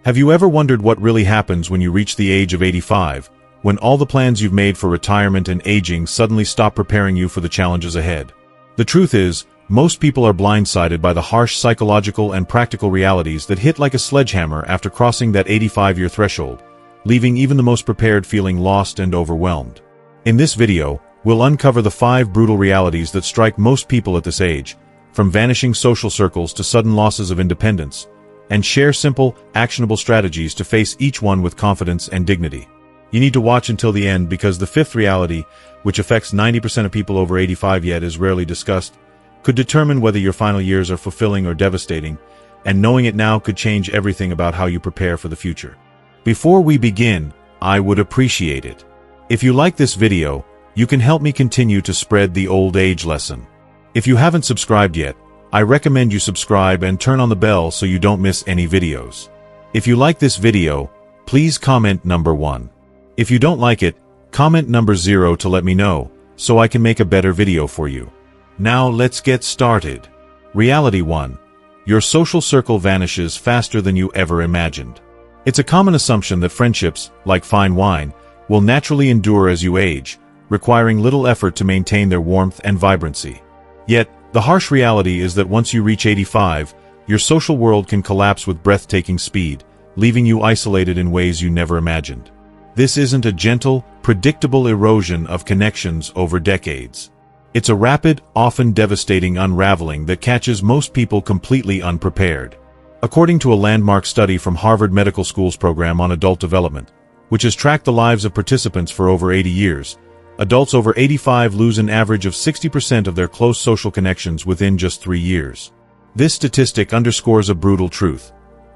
Have you ever wondered what really happens when you reach the age of 85, when all the plans you've made for retirement and aging suddenly stop preparing you for the challenges ahead? The truth is, most people are blindsided by the harsh psychological and practical realities that hit like a sledgehammer after crossing that 85-year threshold, leaving even the most prepared feeling lost and overwhelmed. In this video, we'll uncover the 5 brutal realities that strike most people at this age, from vanishing social circles to sudden losses of independence, and share simple, actionable strategies to face each one with confidence and dignity. You need to watch until the end because the 5th reality, which affects 90% of people over 85 yet is rarely discussed, could determine whether your final years are fulfilling or devastating, and knowing it now could change everything about how you prepare for the future. Before we begin, I would appreciate it if you like this video. You can help me continue to spread the old age lesson. If you haven't subscribed yet, I recommend you subscribe and turn on the bell so you don't miss any videos. If you like this video, please comment number 1. If you don't like it, comment number 0 to let me know, so I can make a better video for you. Now let's get started. Reality 1. Your social circle vanishes faster than you ever imagined. It's a common assumption that friendships, like fine wine, will naturally endure as you age, requiring little effort to maintain their warmth and vibrancy. Yet, the harsh reality is that once you reach 85, your social world can collapse with breathtaking speed, leaving you isolated in ways you never imagined. This isn't a gentle, predictable erosion of connections over decades. It's a rapid, often devastating unraveling that catches most people completely unprepared. According to a landmark study from Harvard Medical School's program on adult development, which has tracked the lives of participants for over 80 years, adults over 85 lose an average of 60% of their close social connections within just 3 years. This statistic underscores a brutal truth.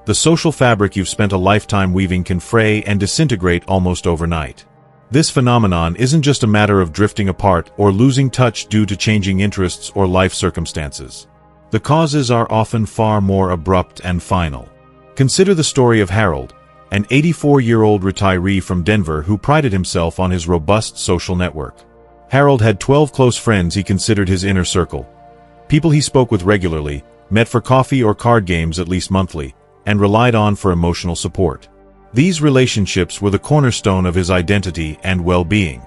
The social fabric you've spent a lifetime weaving can fray and disintegrate almost overnight. This phenomenon isn't just a matter of drifting apart or losing touch due to changing interests or life circumstances. The causes are often far more abrupt and final. Consider the story of Harold, an 84-year-old retiree from Denver who prided himself on his robust social network. Harold had 12 close friends he considered his inner circle. People he spoke with regularly, met for coffee or card games at least monthly, and relied on for emotional support. These relationships were the cornerstone of his identity and well-being.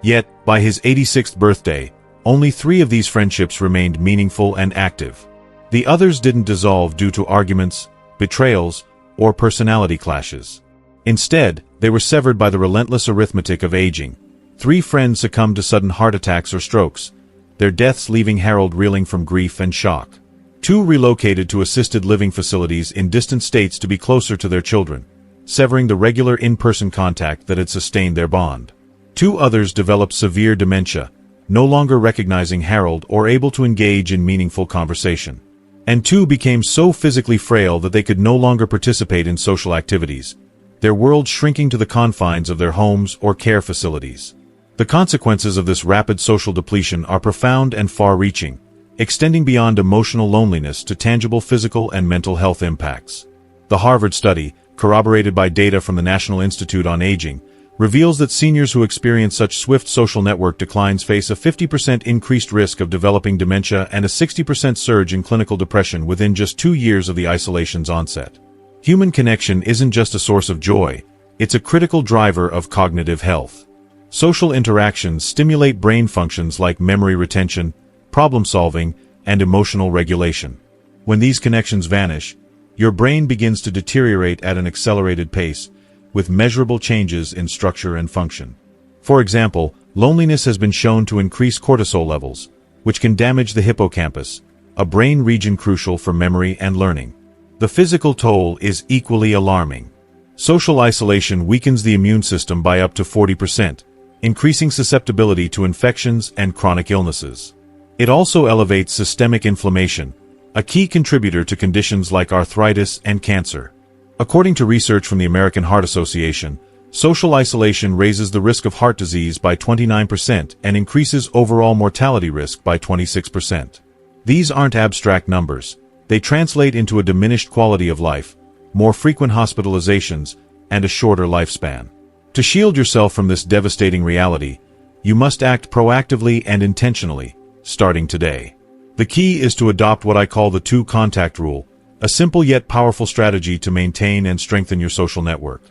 Yet, by his 86th birthday, only 3 of these friendships remained meaningful and active. The others didn't dissolve due to arguments, betrayals, or personality clashes. Instead, they were severed by the relentless arithmetic of aging. 3 friends succumbed to sudden heart attacks or strokes, their deaths leaving Harold reeling from grief and shock. 2 relocated to assisted living facilities in distant states to be closer to their children, severing the regular in-person contact that had sustained their bond. 2 others developed severe dementia, no longer recognizing Harold or able to engage in meaningful conversation. And 2 became so physically frail that they could no longer participate in social activities, their world shrinking to the confines of their homes or care facilities. The consequences of this rapid social depletion are profound and far-reaching, extending beyond emotional loneliness to tangible physical and mental health impacts. The Harvard study, corroborated by data from the National Institute on Aging, reveals that seniors who experience such swift social network declines face a 50% increased risk of developing dementia and a 60% surge in clinical depression within just 2 years of the isolation's onset. Human connection isn't just a source of joy, it's a critical driver of cognitive health. Social interactions stimulate brain functions like memory retention, problem-solving, and emotional regulation. When these connections vanish, your brain begins to deteriorate at an accelerated pace, with measurable changes in structure and function. For example, loneliness has been shown to increase cortisol levels, which can damage the hippocampus, a brain region crucial for memory and learning. The physical toll is equally alarming. Social isolation weakens the immune system by up to 40%, increasing susceptibility to infections and chronic illnesses. It also elevates systemic inflammation, a key contributor to conditions like arthritis and cancer. According to research from the American Heart Association, social isolation raises the risk of heart disease by 29% and increases overall mortality risk by 26%. These aren't abstract numbers. They translate into a diminished quality of life, more frequent hospitalizations, and a shorter lifespan. To shield yourself from this devastating reality, you must act proactively and intentionally, starting today. The key is to adopt what I call the 2-contact rule, a simple yet powerful strategy to maintain and strengthen your social network.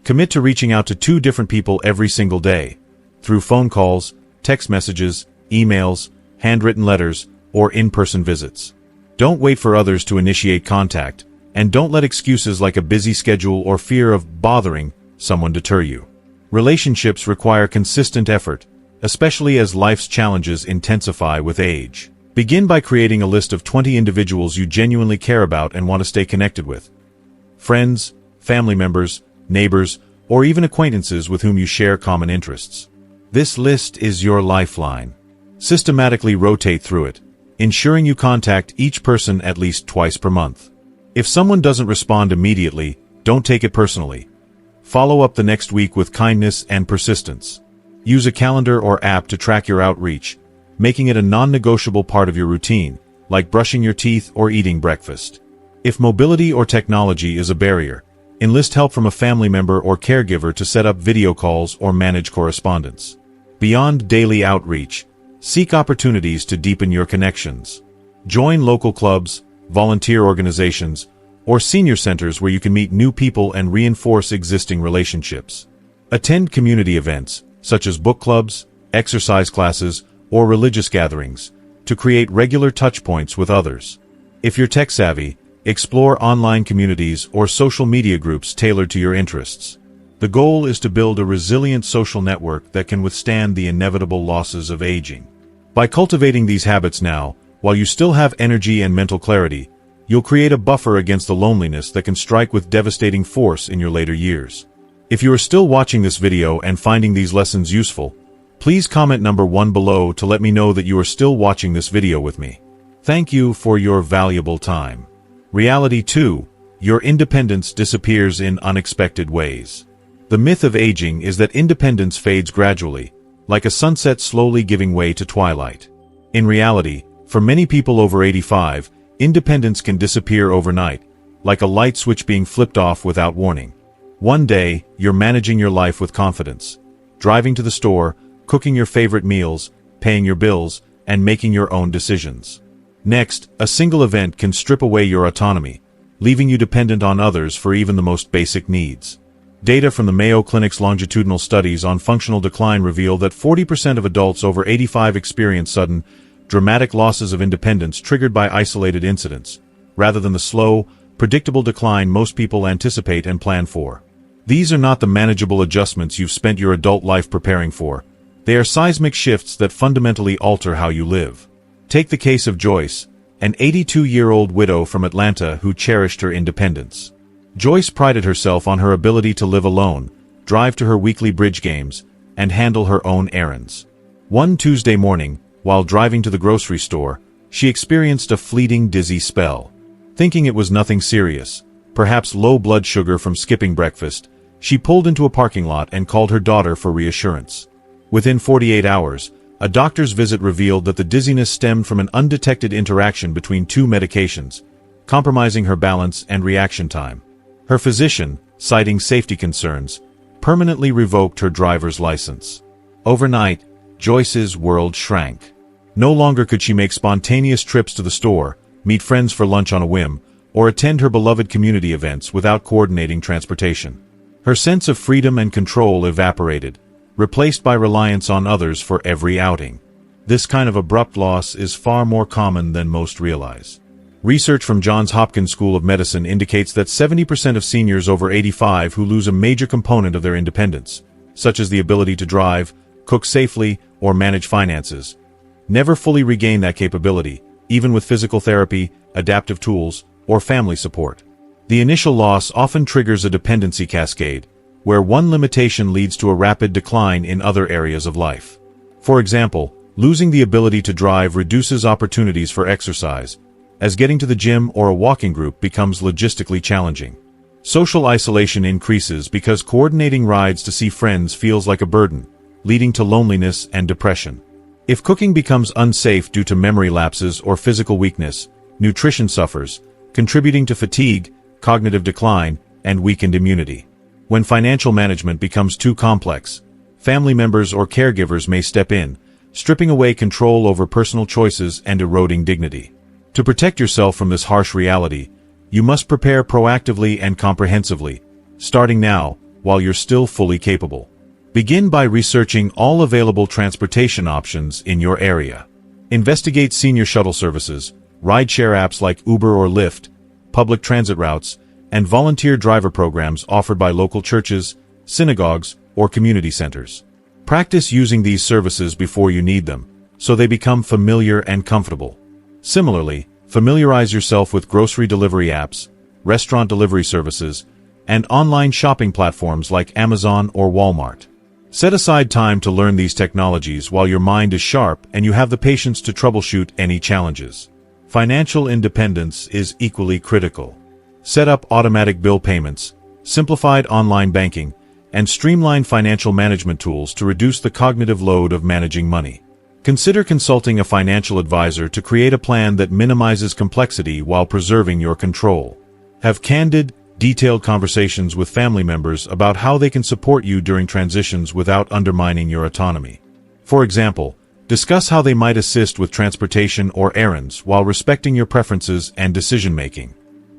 Commit to reaching out to 2 different people every single day, through phone calls, text messages, emails, handwritten letters, or in-person visits. Don't wait for others to initiate contact, and don't let excuses like a busy schedule or fear of bothering someone deter you. Relationships require consistent effort, especially as life's challenges intensify with age. Begin by creating a list of 20 individuals you genuinely care about and want to stay connected with. Friends, family members, neighbors, or even acquaintances with whom you share common interests. This list is your lifeline. Systematically rotate through it, ensuring you contact each person at least twice per month. If someone doesn't respond immediately, don't take it personally. Follow up the next week with kindness and persistence. Use a calendar or app to track your outreach, making it a non-negotiable part of your routine, like brushing your teeth or eating breakfast. If mobility or technology is a barrier, enlist help from a family member or caregiver to set up video calls or manage correspondence. Beyond daily outreach, seek opportunities to deepen your connections. Join local clubs, volunteer organizations, or senior centers where you can meet new people and reinforce existing relationships. Attend community events, such as book clubs, exercise classes, or religious gatherings, to create regular touchpoints with others. If you're tech-savvy, explore online communities or social media groups tailored to your interests. The goal is to build a resilient social network that can withstand the inevitable losses of aging. By cultivating these habits now, while you still have energy and mental clarity, you'll create a buffer against the loneliness that can strike with devastating force in your later years. If you are still watching this video and finding these lessons useful, please comment number 1 below to let me know that you are still watching this video with me. Thank you for your valuable time. Reality 2. Your independence disappears in unexpected ways. The myth of aging is that independence fades gradually, like a sunset slowly giving way to twilight. In reality, for many people over 85, independence can disappear overnight, like a light switch being flipped off without warning. One day, you're managing your life with confidence, driving to the store, cooking your favorite meals, paying your bills, and making your own decisions. Next, a single event can strip away your autonomy, leaving you dependent on others for even the most basic needs. Data from the Mayo Clinic's longitudinal studies on functional decline reveal that 40% of adults over 85 experience sudden, dramatic losses of independence triggered by isolated incidents, rather than the slow, predictable decline most people anticipate and plan for. These are not the manageable adjustments you've spent your adult life preparing for. They are seismic shifts that fundamentally alter how you live. Take the case of Joyce, an 82-year-old widow from Atlanta who cherished her independence. Joyce prided herself on her ability to live alone, drive to her weekly bridge games, and handle her own errands. One Tuesday morning, while driving to the grocery store, she experienced a fleeting dizzy spell. Thinking it was nothing serious, perhaps low blood sugar from skipping breakfast, she pulled into a parking lot and called her daughter for reassurance. Within 48 hours, a doctor's visit revealed that the dizziness stemmed from an undetected interaction between 2 medications, compromising her balance and reaction time. Her physician, citing safety concerns, permanently revoked her driver's license. Overnight, Joyce's world shrank. No longer could she make spontaneous trips to the store, meet friends for lunch on a whim, or attend her beloved community events without coordinating transportation. Her sense of freedom and control evaporated, replaced by reliance on others for every outing. This kind of abrupt loss is far more common than most realize. Research from Johns Hopkins School of Medicine indicates that 70% of seniors over 85 who lose a major component of their independence, such as the ability to drive, cook safely, or manage finances, never fully regain that capability, even with physical therapy, adaptive tools, or family support. The initial loss often triggers a dependency cascade, where one limitation leads to a rapid decline in other areas of life. For example, losing the ability to drive reduces opportunities for exercise, as getting to the gym or a walking group becomes logistically challenging. Social isolation increases because coordinating rides to see friends feels like a burden, leading to loneliness and depression. If cooking becomes unsafe due to memory lapses or physical weakness, nutrition suffers, contributing to fatigue, cognitive decline, and weakened immunity. When financial management becomes too complex, family members or caregivers may step in, stripping away control over personal choices and eroding dignity. To protect yourself from this harsh reality, you must prepare proactively and comprehensively, starting now, while you're still fully capable. Begin by researching all available transportation options in your area. Investigate senior shuttle services, rideshare apps like Uber or Lyft, public transit routes, and volunteer driver programs offered by local churches, synagogues, or community centers. Practice using these services before you need them, so they become familiar and comfortable. Similarly, familiarize yourself with grocery delivery apps, restaurant delivery services, and online shopping platforms like Amazon or Walmart. Set aside time to learn these technologies while your mind is sharp and you have the patience to troubleshoot any challenges. Financial independence is equally critical. Set up automatic bill payments, simplified online banking, and streamlined financial management tools to reduce the cognitive load of managing money. Consider consulting a financial advisor to create a plan that minimizes complexity while preserving your control. Have candid, detailed conversations with family members about how they can support you during transitions without undermining your autonomy. For example, discuss how they might assist with transportation or errands while respecting your preferences and decision-making.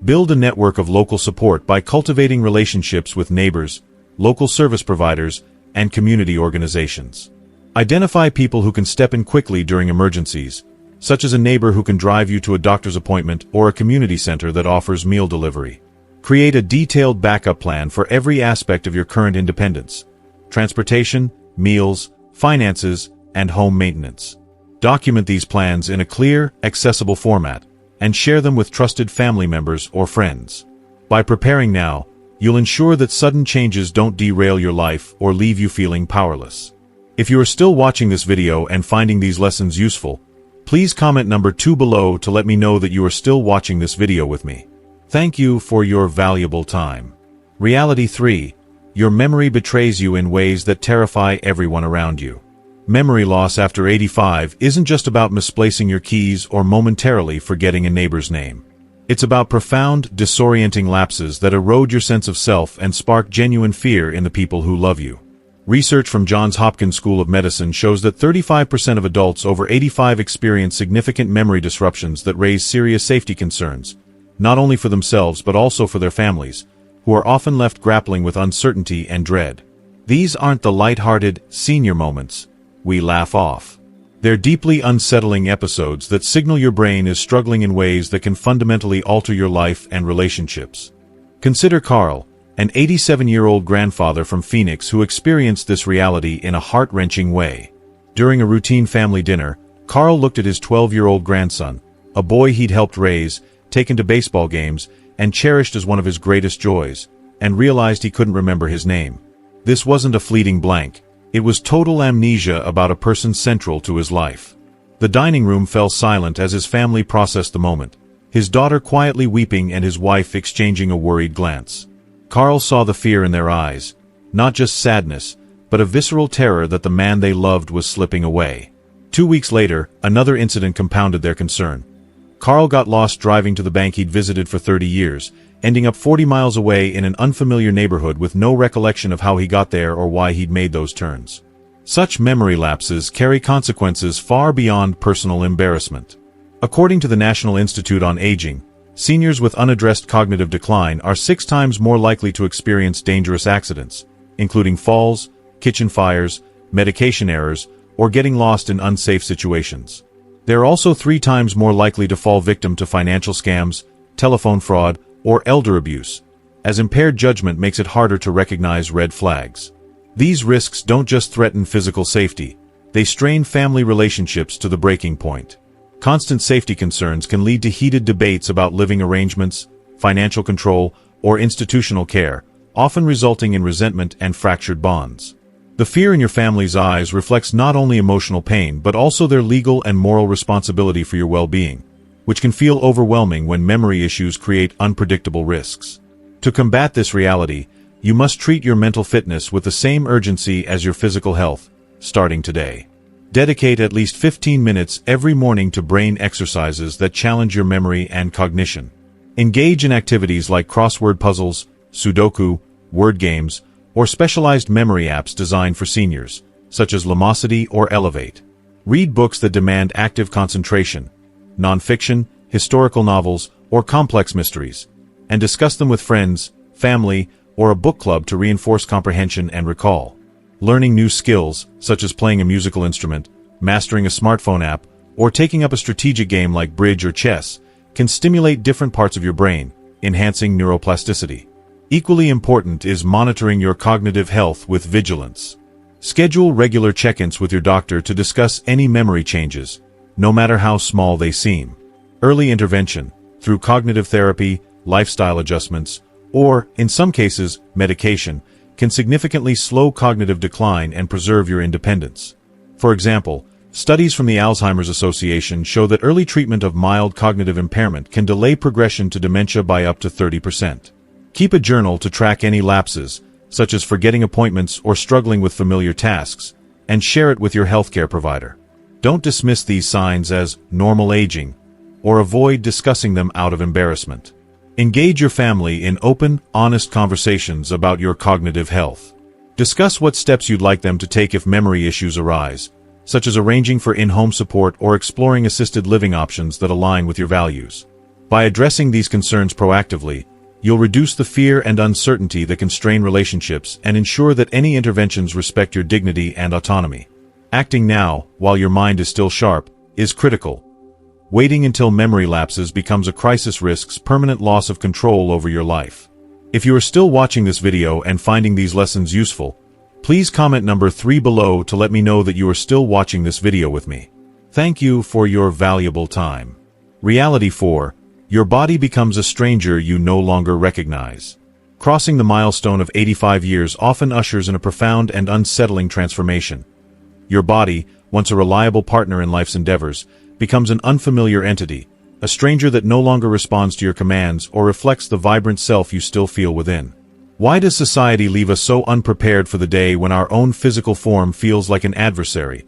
Build a network of local support by cultivating relationships with neighbors, local service providers, and community organizations. Identify people who can step in quickly during emergencies, such as a neighbor who can drive you to a doctor's appointment or a community center that offers meal delivery. Create a detailed backup plan for every aspect of your current independence: transportation, meals, finances, and home maintenance. Document these plans in a clear, accessible format, and share them with trusted family members or friends. By preparing now, you'll ensure that sudden changes don't derail your life or leave you feeling powerless. If you are still watching this video and finding these lessons useful, please comment number 2 below to let me know that you are still watching this video with me. Thank you for your valuable time. Reality 3. Your memory betrays you in ways that terrify everyone around you. Memory loss after 85 isn't just about misplacing your keys or momentarily forgetting a neighbor's name. It's about profound, disorienting lapses that erode your sense of self and spark genuine fear in the people who love you. Research from Johns Hopkins School of Medicine shows that 35% of adults over 85 experience significant memory disruptions that raise serious safety concerns, not only for themselves but also for their families, who are often left grappling with uncertainty and dread. These aren't the light-hearted, senior moments we laugh off. They're deeply unsettling episodes that signal your brain is struggling in ways that can fundamentally alter your life and relationships. Consider Carl, an 87-year-old grandfather from Phoenix who experienced this reality in a heart-wrenching way. During a routine family dinner, Carl looked at his 12-year-old grandson, a boy he'd helped raise, taken to baseball games, and cherished as one of his greatest joys, and realized he couldn't remember his name. This wasn't a fleeting blank. It was total amnesia about a person central to his life. The dining room fell silent as his family processed the moment, his daughter quietly weeping and his wife exchanging a worried glance. Carl saw the fear in their eyes, not just sadness, but a visceral terror that the man they loved was slipping away. 2 weeks later, another incident compounded their concern. Carl got lost driving to the bank he'd visited for 30 years, ending up 40 miles away in an unfamiliar neighborhood with no recollection of how he got there or why he'd made those turns. Such memory lapses carry consequences far beyond personal embarrassment. According to the National Institute on Aging, seniors with unaddressed cognitive decline are 6 times more likely to experience dangerous accidents, including falls, kitchen fires, medication errors, or getting lost in unsafe situations. They're also 3 times more likely to fall victim to financial scams, telephone fraud, or elder abuse, as impaired judgment makes it harder to recognize red flags. These risks don't just threaten physical safety, they strain family relationships to the breaking point. Constant safety concerns can lead to heated debates about living arrangements, financial control, or institutional care, often resulting in resentment and fractured bonds. The fear in your family's eyes reflects not only emotional pain but also their legal and moral responsibility for your well-being, which can feel overwhelming when memory issues create unpredictable risks. To combat this reality, you must treat your mental fitness with the same urgency as your physical health, starting today. Dedicate at least 15 minutes every morning to brain exercises that challenge your memory and cognition. Engage in activities like crossword puzzles, Sudoku, word games, or specialized memory apps designed for seniors, such as Lumosity or Elevate. Read books that demand active concentration, nonfiction, historical novels, or complex mysteries, and discuss them with friends, family, or a book club to reinforce comprehension and recall. Learning new skills, such as playing a musical instrument, mastering a smartphone app, or taking up a strategic game like bridge or chess, can stimulate different parts of your brain, enhancing neuroplasticity. Equally important is monitoring your cognitive health with vigilance. Schedule regular check-ins with your doctor to discuss any memory changes, no matter how small they seem. Early intervention, through cognitive therapy, lifestyle adjustments, or, in some cases, medication, can significantly slow cognitive decline and preserve your independence. For example, studies from the Alzheimer's Association show that early treatment of mild cognitive impairment can delay progression to dementia by up to 30%. Keep a journal to track any lapses, such as forgetting appointments or struggling with familiar tasks, and share it with your healthcare provider. Don't dismiss these signs as normal aging, or avoid discussing them out of embarrassment. Engage your family in open, honest conversations about your cognitive health. Discuss what steps you'd like them to take if memory issues arise, such as arranging for in-home support or exploring assisted living options that align with your values. By addressing these concerns proactively, you'll reduce the fear and uncertainty that can strain relationships and ensure that any interventions respect your dignity and autonomy. Acting now, while your mind is still sharp, is critical. Waiting until memory lapses becomes a crisis risks permanent loss of control over your life. If you are still watching this video and finding these lessons useful, please comment number 3 below to let me know that you are still watching this video with me. Thank you for your valuable time. Reality 4. Your body becomes a stranger you no longer recognize. Crossing the milestone of 85 years often ushers in a profound and unsettling transformation. Your body, once a reliable partner in life's endeavors, becomes an unfamiliar entity, a stranger that no longer responds to your commands or reflects the vibrant self you still feel within. Why does society leave us so unprepared for the day when our own physical form feels like an adversary,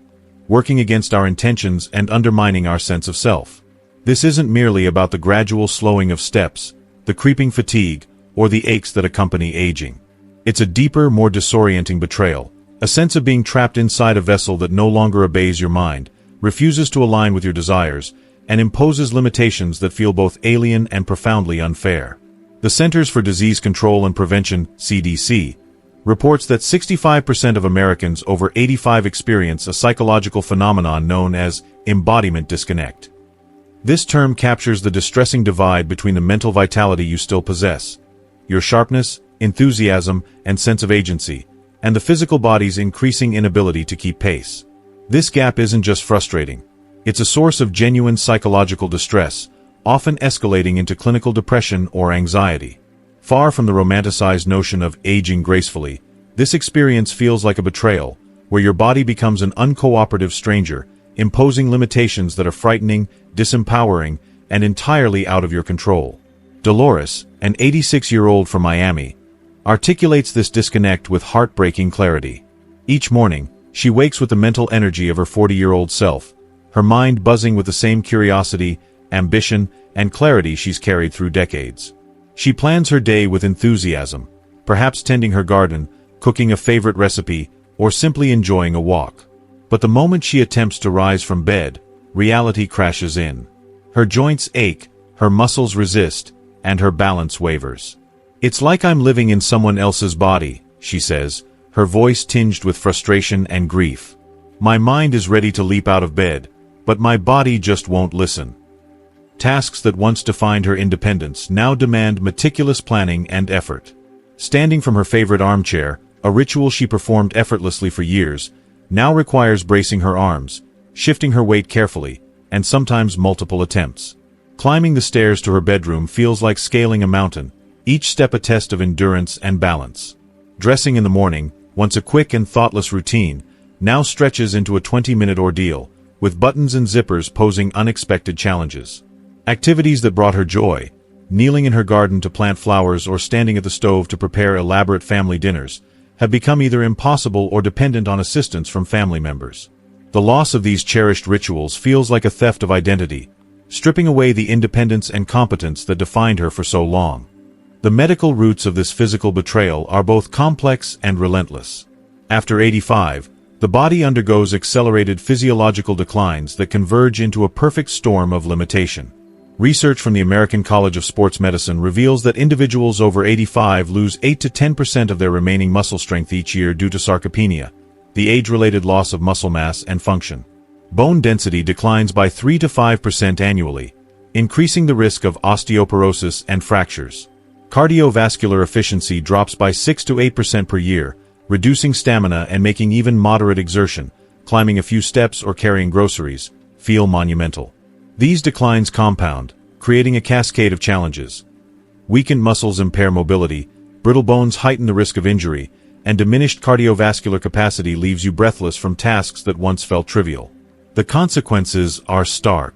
working against our intentions and undermining our sense of self? This isn't merely about the gradual slowing of steps, the creeping fatigue, or the aches that accompany aging. It's a deeper, more disorienting betrayal, a sense of being trapped inside a vessel that no longer obeys your mind, refuses to align with your desires, and imposes limitations that feel both alien and profoundly unfair. The Centers for Disease Control and Prevention, CDC, reports that 65% of Americans over 85 experience a psychological phenomenon known as embodiment disconnect. This term captures the distressing divide between the mental vitality you still possess, your sharpness, enthusiasm, and sense of agency, and the physical body's increasing inability to keep pace. This gap isn't just frustrating. It's a source of genuine psychological distress, often escalating into clinical depression or anxiety. Far from the romanticized notion of aging gracefully, this experience feels like a betrayal, where your body becomes an uncooperative stranger, imposing limitations that are frightening, disempowering, and entirely out of your control. Dolores, an 86-year-old from Miami, articulates this disconnect with heartbreaking clarity. Each morning, she wakes with the mental energy of her 40-year-old self, her mind buzzing with the same curiosity, ambition, and clarity she's carried through decades. She plans her day with enthusiasm, perhaps tending her garden, cooking a favorite recipe, or simply enjoying a walk. But the moment she attempts to rise from bed, reality crashes in. Her joints ache, her muscles resist, and her balance wavers. "It's like I'm living in someone else's body," she says, her voice tinged with frustration and grief. "My mind is ready to leap out of bed, but my body just won't listen." Tasks that once defined her independence now demand meticulous planning and effort. Standing from her favorite armchair, a ritual she performed effortlessly for years, now requires bracing her arms, shifting her weight carefully, and sometimes multiple attempts. Climbing the stairs to her bedroom feels like scaling a mountain, each step a test of endurance and balance. Dressing in the morning, once a quick and thoughtless routine, now stretches into a 20-minute ordeal, with buttons and zippers posing unexpected challenges. Activities that brought her joy, kneeling in her garden to plant flowers or standing at the stove to prepare elaborate family dinners, have become either impossible or dependent on assistance from family members. The loss of these cherished rituals feels like a theft of identity, stripping away the independence and competence that defined her for so long. The medical roots of this physical betrayal are both complex and relentless. After 85, the body undergoes accelerated physiological declines that converge into a perfect storm of limitation. Research from the American College of Sports Medicine reveals that individuals over 85 lose 8 to 10% of their remaining muscle strength each year due to sarcopenia, the age-related loss of muscle mass and function. Bone density declines by 3 to 5% annually, increasing the risk of osteoporosis and fractures. Cardiovascular efficiency drops by 6 to 8% per year, reducing stamina and making even moderate exertion, climbing a few steps or carrying groceries, feel monumental. These declines compound, creating a cascade of challenges. Weakened muscles impair mobility, brittle bones heighten the risk of injury, and diminished cardiovascular capacity leaves you breathless from tasks that once felt trivial. The consequences are stark.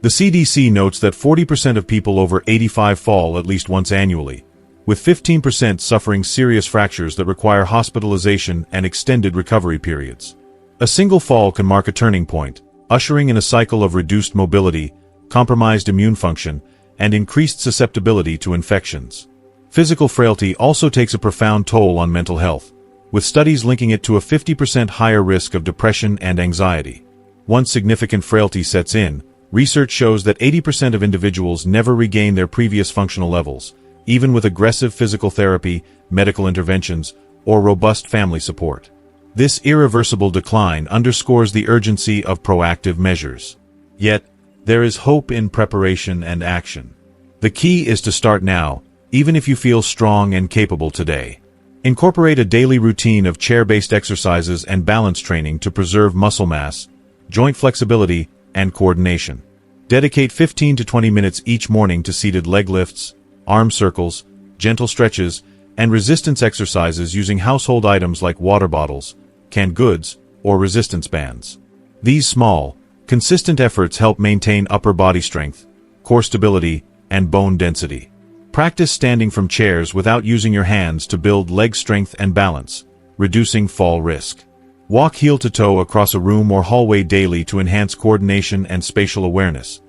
The CDC notes that 40% of people over 85 fall at least once annually, with 15% suffering serious fractures that require hospitalization and extended recovery periods. A single fall can mark a turning point, ushering in a cycle of reduced mobility, compromised immune function, and increased susceptibility to infections. Physical frailty also takes a profound toll on mental health, with studies linking it to a 50% higher risk of depression and anxiety. Once significant frailty sets in, research shows that 80% of individuals never regain their previous functional levels, even with aggressive physical therapy, medical interventions, or robust family support. This irreversible decline underscores the urgency of proactive measures. Yet, there is hope in preparation and action. The key is to start now, even if you feel strong and capable today. Incorporate a daily routine of chair-based exercises and balance training to preserve muscle mass, joint flexibility, and coordination. Dedicate 15 to 20 minutes each morning to seated leg lifts, arm circles, gentle stretches, and resistance exercises using household items like water bottles, canned goods, or resistance bands. These small, consistent efforts help maintain upper body strength, core stability, and bone density. Practice standing from chairs without using your hands to build leg strength and balance, reducing fall risk. Walk heel to toe across a room or hallway daily to enhance coordination and spatial awareness,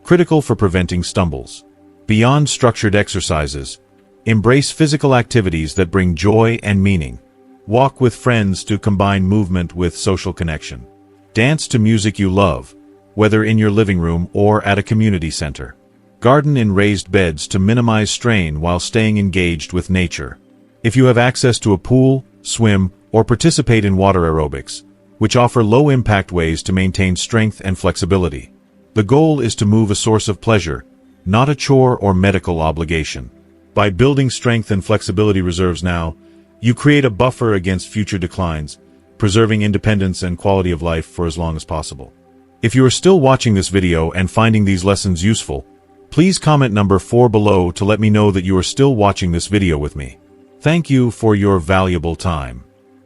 critical for preventing stumbles. Beyond structured exercises, embrace physical activities that bring joy and meaning. Walk with friends to combine movement with social connection. Dance to music you love, whether in your living room or at a community center. Garden in raised beds to minimize strain while staying engaged with nature. If you have access to a pool, swim, or participate in water aerobics, which offer low-impact ways to maintain strength and flexibility. The goal is to move a source of pleasure, not a chore or medical obligation. By building strength and flexibility reserves now, you create a buffer against future declines, preserving independence and quality of life for as long as possible. If you are still watching this video and finding these lessons useful, please comment number 4 below to let me know that you are still watching this video with me. Thank you for your valuable time.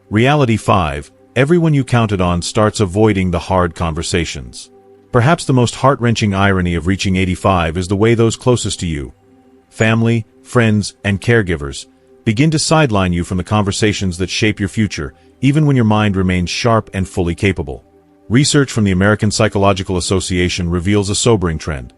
Reality 5. Everyone you counted on starts avoiding the hard conversations. Perhaps the most heart-wrenching irony of reaching 85 is the way those closest to you, family, friends, and caregivers, begin to sideline you from the conversations that shape your future, even when your mind remains sharp and fully capable. Research from the American Psychological Association reveals a sobering trend.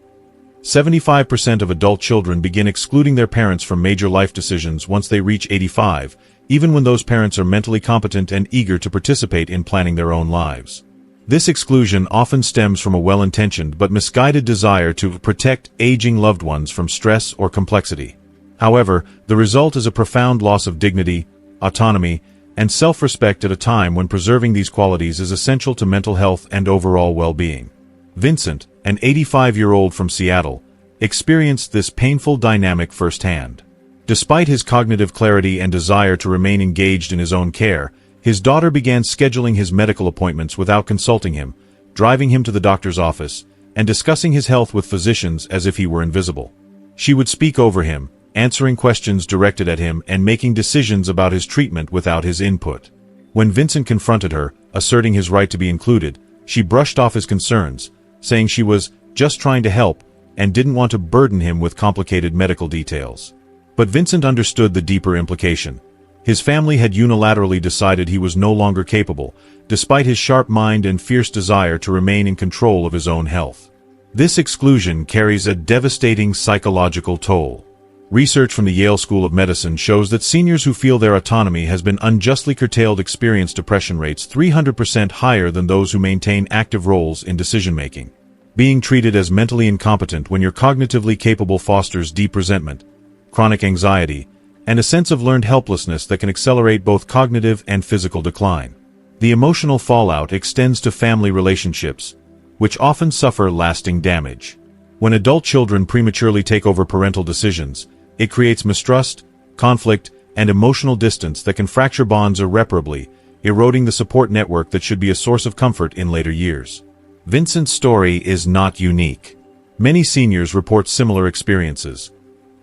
75% of adult children begin excluding their parents from major life decisions once they reach 85, even when those parents are mentally competent and eager to participate in planning their own lives. This exclusion often stems from a well-intentioned but misguided desire to protect aging loved ones from stress or complexity. However, the result is a profound loss of dignity, autonomy, and self-respect at a time when preserving these qualities is essential to mental health and overall well-being. Vincent, an 85-year-old from Seattle, experienced this painful dynamic firsthand. Despite his cognitive clarity and desire to remain engaged in his own care, his daughter began scheduling his medical appointments without consulting him, driving him to the doctor's office, and discussing his health with physicians as if he were invisible. She would speak over him, answering questions directed at him and making decisions about his treatment without his input. When Vincent confronted her, asserting his right to be included, she brushed off his concerns, saying she was just trying to help and didn't want to burden him with complicated medical details. But Vincent understood the deeper implication. His family had unilaterally decided he was no longer capable, despite his sharp mind and fierce desire to remain in control of his own health. This exclusion carries a devastating psychological toll. Research from the Yale School of Medicine shows that seniors who feel their autonomy has been unjustly curtailed experience depression rates 300% higher than those who maintain active roles in decision-making. Being treated as mentally incompetent when you're cognitively capable fosters deep resentment, chronic anxiety, and a sense of learned helplessness that can accelerate both cognitive and physical decline. The emotional fallout extends to family relationships, which often suffer lasting damage. When adult children prematurely take over parental decisions, it creates mistrust, conflict, and emotional distance that can fracture bonds irreparably, eroding the support network that should be a source of comfort in later years. Vincent's story is not unique. Many seniors report similar experiences.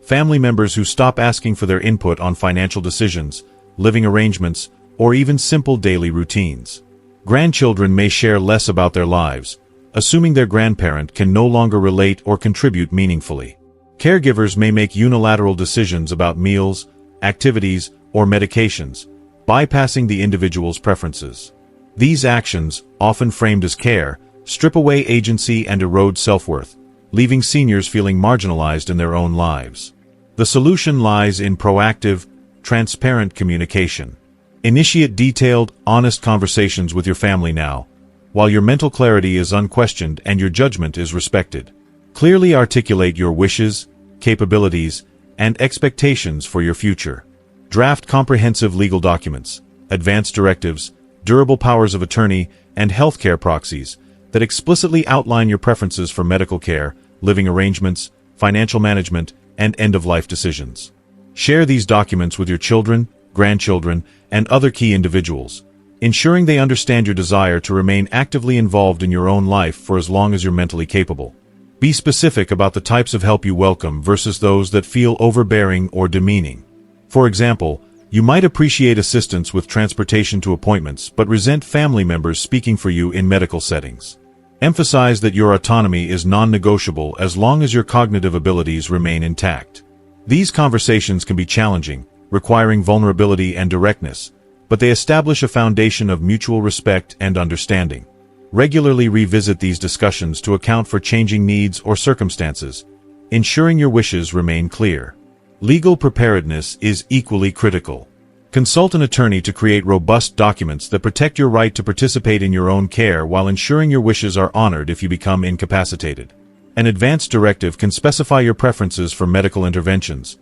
Family members who stop asking for their input on financial decisions, living arrangements, or even simple daily routines. Grandchildren may share less about their lives, assuming their grandparent can no longer relate or contribute meaningfully. Caregivers may make unilateral decisions about meals, activities, or medications, bypassing the individual's preferences. These actions, often framed as care, strip away agency and erode self-worth, leaving seniors feeling marginalized in their own lives. The solution lies in proactive, transparent communication. Initiate detailed, honest conversations with your family now, while your mental clarity is unquestioned and your judgment is respected. Clearly articulate your wishes, capabilities, and expectations for your future. Draft comprehensive legal documents, advance directives, durable powers of attorney, and healthcare proxies that explicitly outline your preferences for medical care, living arrangements, financial management, and end-of-life decisions. Share these documents with your children, grandchildren, and other key individuals, ensuring they understand your desire to remain actively involved in your own life for as long as you're mentally capable. Be specific about the types of help you welcome versus those that feel overbearing or demeaning. For example, you might appreciate assistance with transportation to appointments but resent family members speaking for you in medical settings. Emphasize that your autonomy is non-negotiable as long as your cognitive abilities remain intact. These conversations can be challenging, requiring vulnerability and directness, but they establish a foundation of mutual respect and understanding. Regularly revisit these discussions to account for changing needs or circumstances, ensuring your wishes remain clear. Legal preparedness is equally critical. Consult an attorney to create robust documents that protect your right to participate in your own care while ensuring your wishes are honored if you become incapacitated. An advance directive can specify your preferences for medical interventions,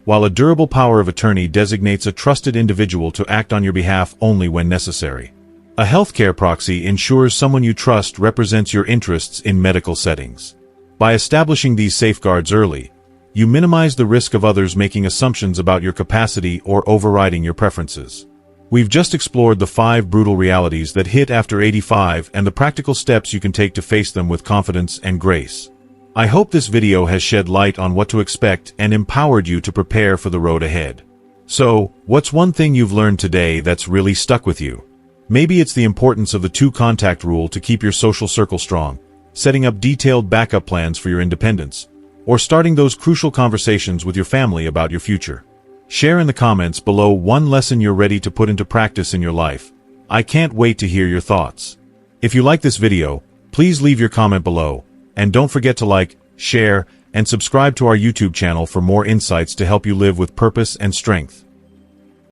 while a durable power of attorney designates a trusted individual to act on your behalf only when necessary. A healthcare proxy ensures someone you trust represents your interests in medical settings. By establishing these safeguards early, you minimize the risk of others making assumptions about your capacity or overriding your preferences. We've just explored the 5 brutal realities that hit after 85 and the practical steps you can take to face them with confidence and grace. I hope this video has shed light on what to expect and empowered you to prepare for the road ahead. So, what's one thing you've learned today that's really stuck with you? Maybe it's the importance of the 2-contact rule to keep your social circle strong, setting up detailed backup plans for your independence, or starting those crucial conversations with your family about your future. Share in the comments below one lesson you're ready to put into practice in your life. I can't wait to hear your thoughts. If you like this video, please leave your comment below, and don't forget to like, share, and subscribe to our YouTube channel for more insights to help you live with purpose and strength.